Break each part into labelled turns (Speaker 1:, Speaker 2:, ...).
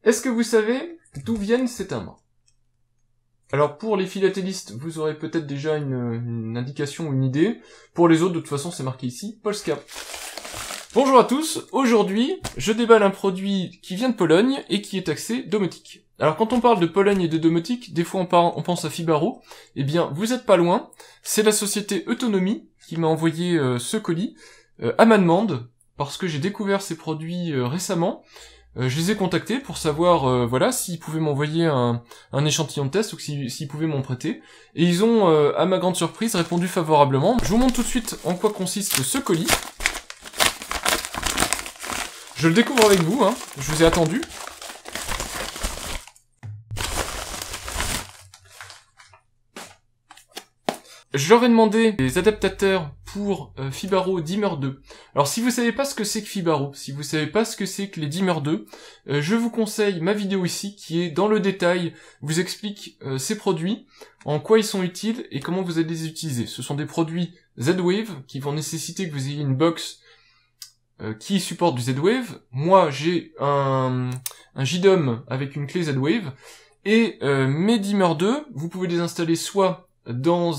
Speaker 1: Est-ce que vous savez d'où viennent ces timbres? Alors pour les philatélistes, vous aurez peut-être déjà une indication ou une idée. Pour les autres, de toute façon, c'est marqué ici, Polska. Bonjour à tous, aujourd'hui, je déballe un produit qui vient de Pologne et qui est axé domotique. Alors quand on parle de Pologne et de domotique, des fois on pense à Fibaro. Eh bien, vous êtes pas loin, c'est la société Autonomie qui m'a envoyé ce colis à ma demande, parce que j'ai découvert ces produits récemment. Je les ai contactés pour savoir voilà, s'ils pouvaient m'envoyer un échantillon de test ou s'ils pouvaient m'en prêter. Et ils ont, à ma grande surprise, répondu favorablement. Je vous montre tout de suite en quoi consiste ce colis. Je le découvre avec vous, hein. Je vous ai attendu. Je leur ai demandé des adaptateurs pour Fibaro Dimmer 2. Alors si vous savez pas ce que c'est que Fibaro, si vous savez pas ce que c'est que les Dimmer 2, je vous conseille ma vidéo ici qui est dans le détail, vous explique ces produits, en quoi ils sont utiles et comment vous allez les utiliser. Ce sont des produits Z-Wave qui vont nécessiter que vous ayez une box qui supporte du Z-Wave. Moi j'ai un JDOM avec une clé Z-Wave et mes Dimmer 2, vous pouvez les installer soit dans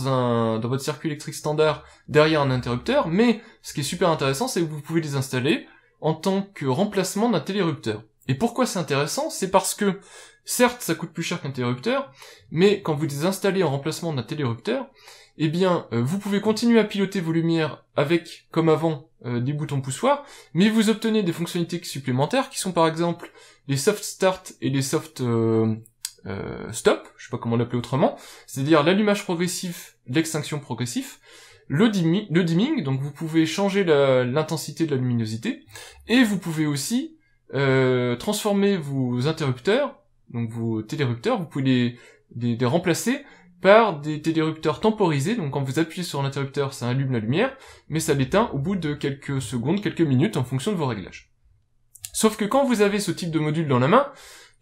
Speaker 1: votre circuit électrique standard derrière un interrupteur, mais ce qui est super intéressant, c'est que vous pouvez les installer en tant que remplacement d'un télérupteur. Et pourquoi c'est intéressant? C'est parce que, certes, ça coûte plus cher qu'un télérupteur, mais quand vous les installez en remplacement d'un télérupteur, eh bien, vous pouvez continuer à piloter vos lumières avec, comme avant, des boutons poussoirs, mais vous obtenez des fonctionnalités supplémentaires qui sont par exemple les soft start et les soft stop, je sais pas comment l'appeler autrement, c'est-à-dire l'allumage progressif, l'extinction progressif, le dimming, donc vous pouvez changer l'intensité de la luminosité, et vous pouvez aussi transformer vos interrupteurs, donc vos télérupteurs, vous pouvez les remplacer par des télérupteurs temporisés, donc quand vous appuyez sur l'interrupteur, ça allume la lumière, mais ça l'éteint au bout de quelques secondes, quelques minutes, en fonction de vos réglages. Sauf que quand vous avez ce type de module dans la main,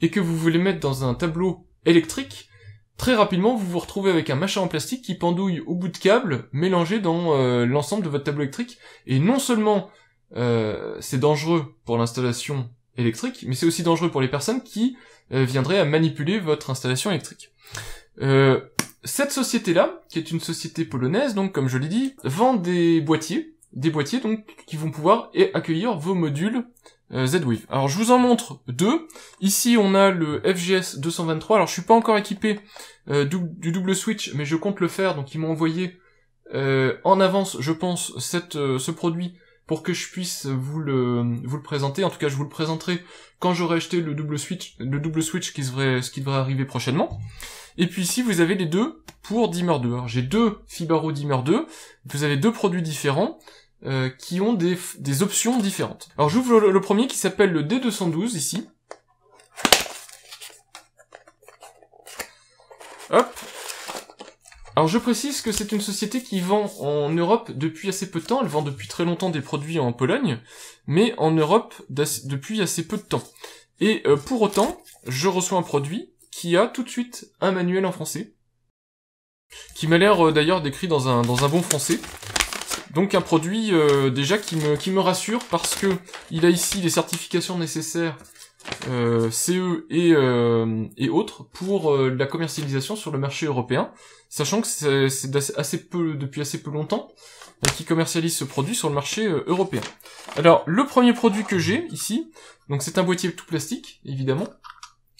Speaker 1: et que vous voulez mettre dans un tableau électrique, très rapidement vous vous retrouvez avec un machin en plastique qui pendouille au bout de câble, mélangé dans l'ensemble de votre tableau électrique, et non seulement c'est dangereux pour l'installation électrique, mais c'est aussi dangereux pour les personnes qui viendraient à manipuler votre installation électrique. Cette société-là, qui est une société polonaise, donc comme je l'ai dit, vend des boîtiers donc qui vont pouvoir accueillir vos modules Z-Wave. Alors je vous en montre deux. Ici on a le FGS 223. Alors je suis pas encore équipé du double switch, mais je compte le faire. Donc ils m'ont envoyé en avance, je pense, ce produit pour que je puisse vous le présenter. En tout cas, je vous le présenterai quand j'aurai acheté le double switch qui devrait arriver prochainement. Et puis ici vous avez les deux pour Dimmer 2. Alors j'ai deux Fibaro Dimmer 2. Vous avez deux produits différents. Qui ont des options différentes. Alors j'ouvre le premier qui s'appelle le D212 ici. Hop. Alors je précise que c'est une société qui vend en Europe depuis assez peu de temps. Elle vend depuis très longtemps des produits en Pologne, mais en Europe depuis assez peu de temps. Et pour autant, je reçois un produit qui a tout de suite un manuel en français, qui m'a l'air d'ailleurs décrit dans un bon français. Donc un produit déjà qui me rassure parce que il a ici les certifications nécessaires CE et autres pour la commercialisation sur le marché européen, sachant que c'est depuis assez peu longtemps qu'il commercialise ce produit sur le marché européen. Alors le premier produit que j'ai ici, donc c'est un boîtier tout plastique évidemment,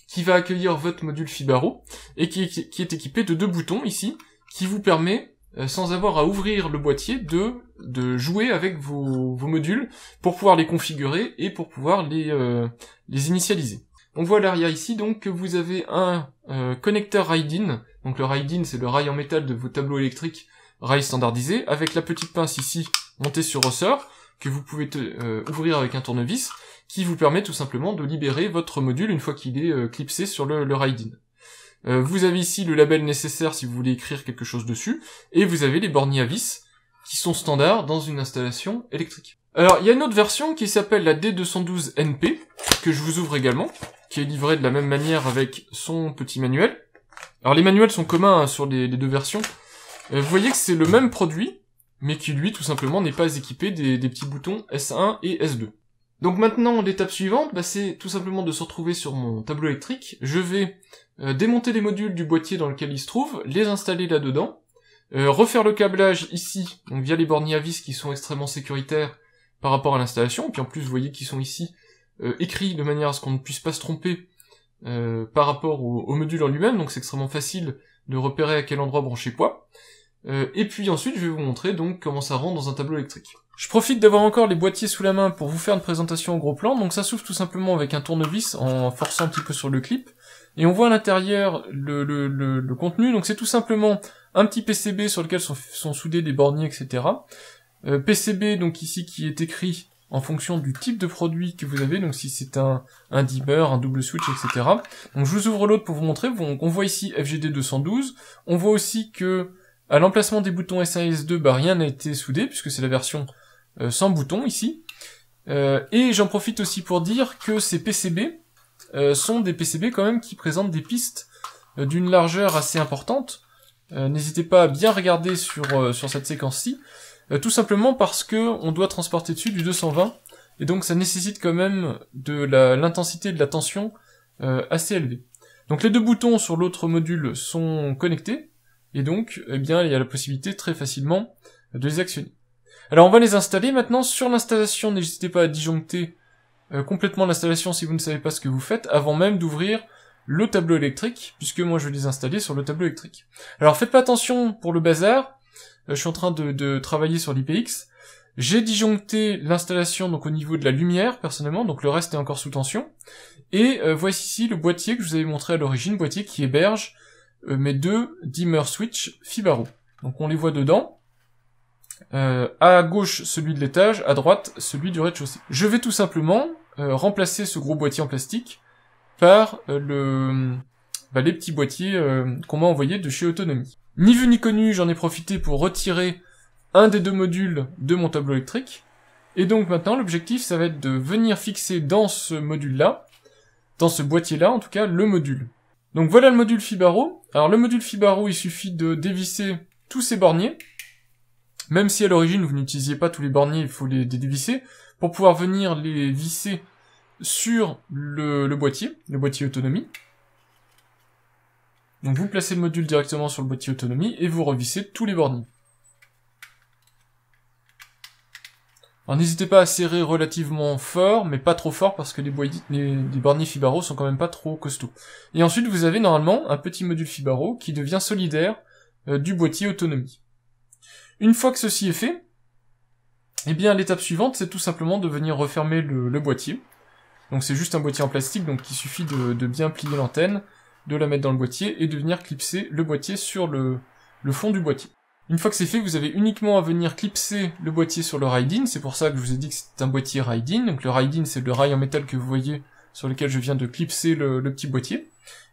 Speaker 1: qui va accueillir votre module Fibaro et qui est équipé de deux boutons ici, qui vous permet sans avoir à ouvrir le boîtier, de jouer avec vos modules pour pouvoir les configurer et pour pouvoir les initialiser. On voit à l'arrière ici donc que vous avez un connecteur ride-in, donc le ride-in c'est le rail en métal de vos tableaux électriques, rail standardisé, avec la petite pince ici montée sur ressort, que vous pouvez ouvrir avec un tournevis, qui vous permet tout simplement de libérer votre module une fois qu'il est clipsé sur le ride-in. Vous avez ici le label nécessaire si vous voulez écrire quelque chose dessus, et vous avez les borniers à vis, qui sont standards dans une installation électrique. Alors, il y a une autre version qui s'appelle la D212NP, que je vous ouvre également, qui est livrée de la même manière avec son petit manuel. Alors, les manuels sont communs sur les deux versions. Vous voyez que c'est le même produit, mais qui lui, tout simplement, n'est pas équipé des petits boutons S1 et S2. Donc maintenant, l'étape suivante, c'est tout simplement de se retrouver sur mon tableau électrique. Je vais démonter les modules du boîtier dans lequel ils se trouvent, les installer là-dedans, refaire le câblage ici, donc via les borniers à vis qui sont extrêmement sécuritaires par rapport à l'installation, puis en plus vous voyez qu'ils sont ici écrits de manière à ce qu'on ne puisse pas se tromper par rapport au module en lui-même, donc c'est extrêmement facile de repérer à quel endroit brancher quoi. Et puis ensuite je vais vous montrer donc comment ça rentre dans un tableau électrique. Je profite d'avoir encore les boîtiers sous la main pour vous faire une présentation en gros plan, donc ça s'ouvre tout simplement avec un tournevis en forçant un petit peu sur le clip, et on voit à l'intérieur le contenu, donc c'est tout simplement un petit PCB sur lequel sont soudés des borniers, etc. PCB donc ici qui est écrit en fonction du type de produit que vous avez, donc si c'est un dimmer, un double switch, etc. Donc je vous ouvre l'autre pour vous montrer, on voit ici FGD 212, on voit aussi que à l'emplacement des boutons S1 et S2, rien n'a été soudé, puisque c'est la version sans bouton ici. Et j'en profite aussi pour dire que ces PCB sont des PCB quand même qui présentent des pistes d'une largeur assez importante. N'hésitez pas à bien regarder sur cette séquence-ci, tout simplement parce que on doit transporter dessus du 220, et donc ça nécessite quand même de l'intensité de la tension assez élevée. Donc les deux boutons sur l'autre module sont connectés, et donc il y a la possibilité très facilement de les actionner. Alors on va les installer maintenant. Sur l'installation, n'hésitez pas à disjoncter complètement l'installation si vous ne savez pas ce que vous faites, avant même d'ouvrir le tableau électrique, puisque moi je vais les installer sur le tableau électrique. Alors faites pas attention pour le bazar, je suis en train de travailler sur l'IPX, j'ai disjoncté l'installation donc au niveau de la lumière personnellement, donc le reste est encore sous tension, et voici ici le boîtier que je vous avais montré à l'origine, boîtier qui héberge mes deux dimmer switch Fibaro. Donc on les voit dedans. À gauche celui de l'étage, à droite celui du rez-de-chaussée. Je vais tout simplement remplacer ce gros boîtier en plastique par les petits boîtiers qu'on m'a envoyés de chez Autonomie. Ni vu ni connu, j'en ai profité pour retirer un des deux modules de mon tableau électrique, et donc maintenant l'objectif ça va être de venir fixer dans ce module-là, dans ce boîtier-là en tout cas, le module. Donc voilà le module Fibaro. Alors le module Fibaro, il suffit de dévisser tous ces borniers, même si à l'origine vous n'utilisiez pas tous les borniers, il faut les dévisser, pour pouvoir venir les visser sur le boîtier Autonomie. Donc vous placez le module directement sur le boîtier Autonomie, et vous revissez tous les borniers. Alors n'hésitez pas à serrer relativement fort, mais pas trop fort, parce que les borniers Fibaro sont quand même pas trop costauds. Et ensuite vous avez normalement un petit module Fibaro qui devient solidaire du boîtier Autonomie. Une fois que ceci est fait, eh bien l'étape suivante c'est tout simplement de venir refermer le boîtier. Donc c'est juste un boîtier en plastique, donc il suffit de bien plier l'antenne, de la mettre dans le boîtier et de venir clipser le boîtier sur le fond du boîtier. Une fois que c'est fait, vous avez uniquement à venir clipser le boîtier sur le ride-in, c'est pour ça que je vous ai dit que c'est un boîtier ride-in. Donc le ride-in c'est le rail en métal que vous voyez sur lequel je viens de clipser le petit boîtier,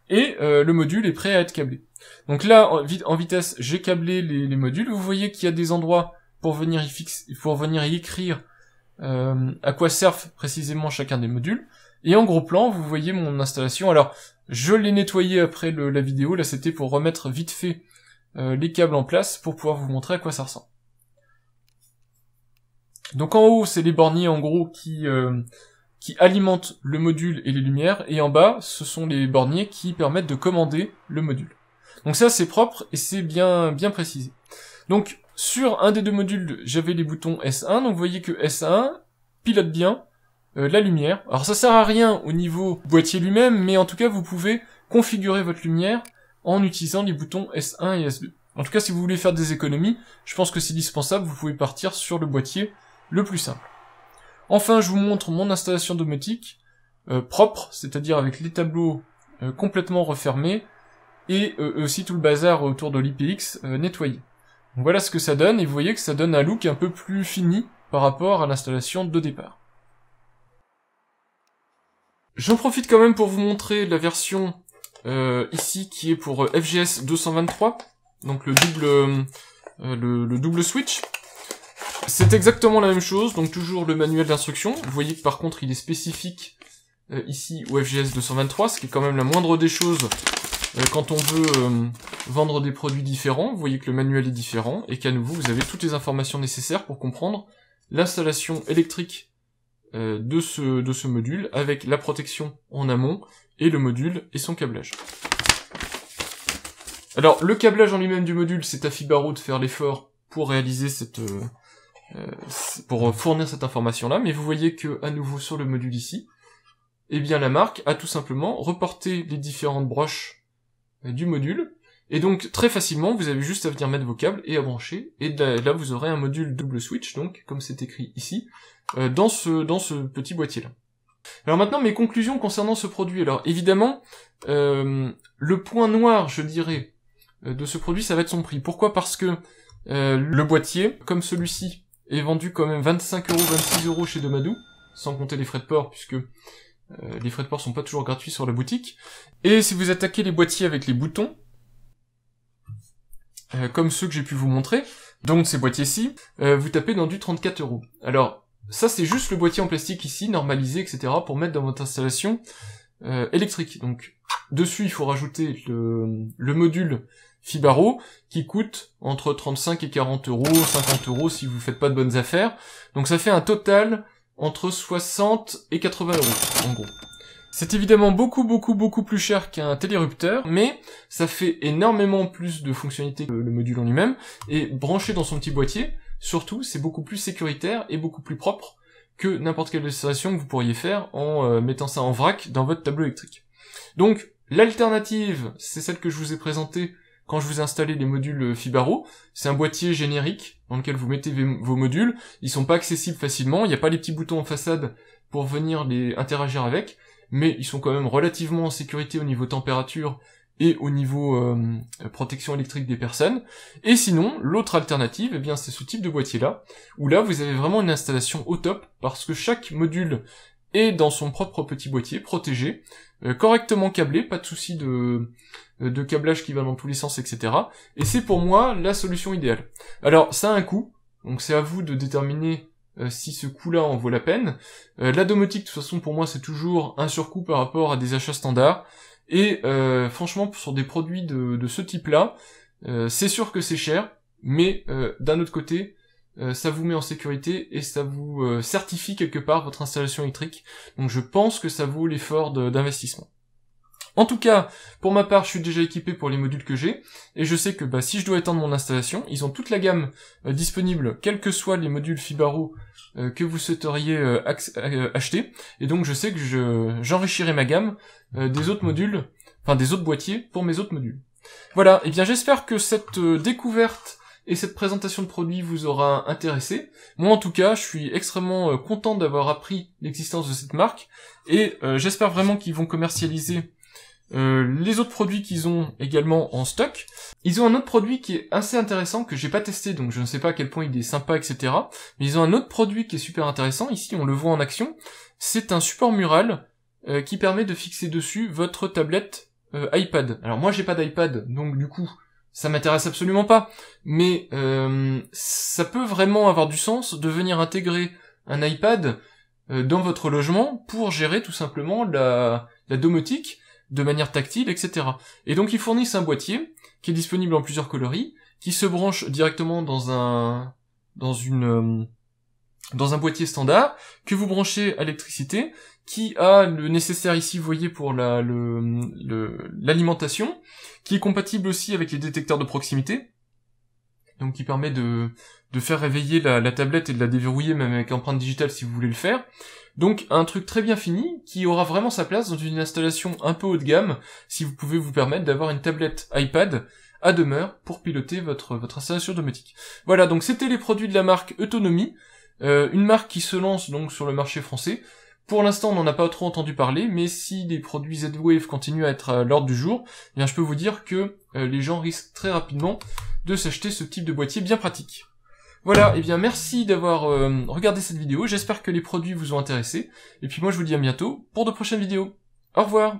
Speaker 1: et le module est prêt à être câblé. Donc là, en vitesse, j'ai câblé les modules. Vous voyez qu'il y a des endroits pour venir y écrire à quoi servent précisément chacun des modules. Et en gros plan, vous voyez mon installation. Alors, je l'ai nettoyé après la vidéo. Là, c'était pour remettre vite fait les câbles en place pour pouvoir vous montrer à quoi ça ressemble. Donc en haut, c'est les borniers en gros qui alimentent le module et les lumières, et en bas, ce sont les borniers qui permettent de commander le module. Donc ça, c'est propre et c'est bien précisé. Donc, sur un des deux modules, j'avais les boutons S1, donc vous voyez que S1 pilote bien la lumière. Alors ça sert à rien au niveau boîtier lui-même, mais en tout cas, vous pouvez configurer votre lumière en utilisant les boutons S1 et S2. En tout cas, si vous voulez faire des économies, je pense que c'est dispensable, vous pouvez partir sur le boîtier le plus simple. Enfin, je vous montre mon installation domotique propre, c'est-à-dire avec les tableaux complètement refermés, et aussi tout le bazar autour de l'IPX nettoyé. Donc voilà ce que ça donne, et vous voyez que ça donne un look un peu plus fini par rapport à l'installation de départ. J'en profite quand même pour vous montrer la version ici qui est pour FGS 223, donc le double switch. C'est exactement la même chose, donc toujours le manuel d'instruction. Vous voyez que par contre il est spécifique ici au FGS 223, ce qui est quand même la moindre des choses quand on veut vendre des produits différents. Vous voyez que le manuel est différent, et qu'à nouveau vous avez toutes les informations nécessaires pour comprendre l'installation électrique de ce module, avec la protection en amont, et le module et son câblage. Alors, le câblage en lui-même du module, c'est à Fibaro de faire l'effort pour réaliser pour fournir cette information-là, mais vous voyez que, à nouveau, sur le module ici, eh bien, la marque a tout simplement reporté les différentes broches du module, et donc, très facilement, vous avez juste à venir mettre vos câbles et à brancher, et là, vous aurez un module double switch, donc, comme c'est écrit ici, dans ce petit boîtier-là. Alors maintenant, mes conclusions concernant ce produit. Alors, évidemment, le point noir, je dirais, de ce produit, ça va être son prix. Pourquoi? Parce que le boîtier, comme celui-ci, est vendu quand même 25 €, 26 € chez Domadou, sans compter les frais de port, puisque les frais de port sont pas toujours gratuits sur la boutique. Et si vous attaquez les boîtiers avec les boutons, comme ceux que j'ai pu vous montrer, donc ces boîtiers-ci, vous tapez dans du 34 €. Alors, ça c'est juste le boîtier en plastique ici, normalisé, etc., pour mettre dans votre installation électrique. Donc, dessus, il faut rajouter le module Fibaro, qui coûte entre 35 et 40 €, 50 € si vous faites pas de bonnes affaires. Donc ça fait un total entre 60 et 80 €, en gros. C'est évidemment beaucoup plus cher qu'un télérupteur, mais ça fait énormément plus de fonctionnalités que le module en lui-même, et branché dans son petit boîtier, surtout, c'est beaucoup plus sécuritaire et beaucoup plus propre que n'importe quelle installation que vous pourriez faire en mettant ça en vrac dans votre tableau électrique. Donc, l'alternative, c'est celle que je vous ai présentée quand je vous ai installé les modules Fibaro. C'est un boîtier générique dans lequel vous mettez vos modules. Ils sont pas accessibles facilement, il n'y a pas les petits boutons en façade pour venir les interagir avec, mais ils sont quand même relativement en sécurité au niveau température et au niveau protection électrique des personnes. Et sinon, l'autre alternative, eh bien, c'est ce type de boîtier-là, où là, vous avez vraiment une installation au top, parce que chaque module est dans son propre petit boîtier, protégé, correctement câblé, pas de souci de câblage qui va dans tous les sens, etc. Et c'est pour moi la solution idéale. Alors, ça a un coût, donc c'est à vous de déterminer si ce coût-là en vaut la peine. La domotique, de toute façon, pour moi, c'est toujours un surcoût par rapport à des achats standards. Et franchement, sur des produits de ce type-là, c'est sûr que c'est cher, mais d'un autre côté, ça vous met en sécurité et ça vous certifie quelque part votre installation électrique. Donc je pense que ça vaut l'effort d'investissement. En tout cas, pour ma part, je suis déjà équipé pour les modules que j'ai, et je sais que si je dois étendre mon installation, ils ont toute la gamme disponible, quels que soient les modules Fibaro que vous souhaiteriez acheter, et donc je sais que j'enrichirai ma gamme des autres modules, enfin des autres boîtiers pour mes autres modules. Voilà, et bien j'espère que cette découverte et cette présentation de produit vous aura intéressé. Moi en tout cas, je suis extrêmement content d'avoir appris l'existence de cette marque, et j'espère vraiment qu'ils vont commercialiser les autres produits qu'ils ont également en stock. Ils ont un autre produit qui est assez intéressant, que j'ai pas testé, donc je ne sais pas à quel point il est sympa, etc. Mais ils ont un autre produit qui est super intéressant, ici on le voit en action. C'est un support mural qui permet de fixer dessus votre tablette iPad. Alors moi j'ai pas d'iPad, donc du coup ça m'intéresse absolument pas, mais ça peut vraiment avoir du sens de venir intégrer un iPad dans votre logement pour gérer tout simplement la domotique de manière tactile, etc. Et donc ils fournissent un boîtier qui est disponible en plusieurs coloris, qui se branche directement dans un boîtier standard, que vous branchez à l'électricité, qui a le nécessaire ici, vous voyez, pour l'alimentation, qui est compatible aussi avec les détecteurs de proximité, donc qui permet de faire réveiller la tablette et de la déverrouiller même avec empreinte digitale si vous voulez le faire. Donc un truc très bien fini, qui aura vraiment sa place dans une installation un peu haut de gamme, si vous pouvez vous permettre d'avoir une tablette iPad à demeure pour piloter votre installation domotique. Voilà, donc c'était les produits de la marque Autonomie, une marque qui se lance donc sur le marché français. Pour l'instant, on n'en a pas trop entendu parler, mais si les produits Z-Wave continuent à être à l'ordre du jour, eh bien je peux vous dire que les gens risquent très rapidement de s'acheter ce type de boîtier bien pratique. Voilà, et bien merci d'avoir regardé cette vidéo, j'espère que les produits vous ont intéressé, et puis moi je vous dis à bientôt pour de prochaines vidéos. Au revoir.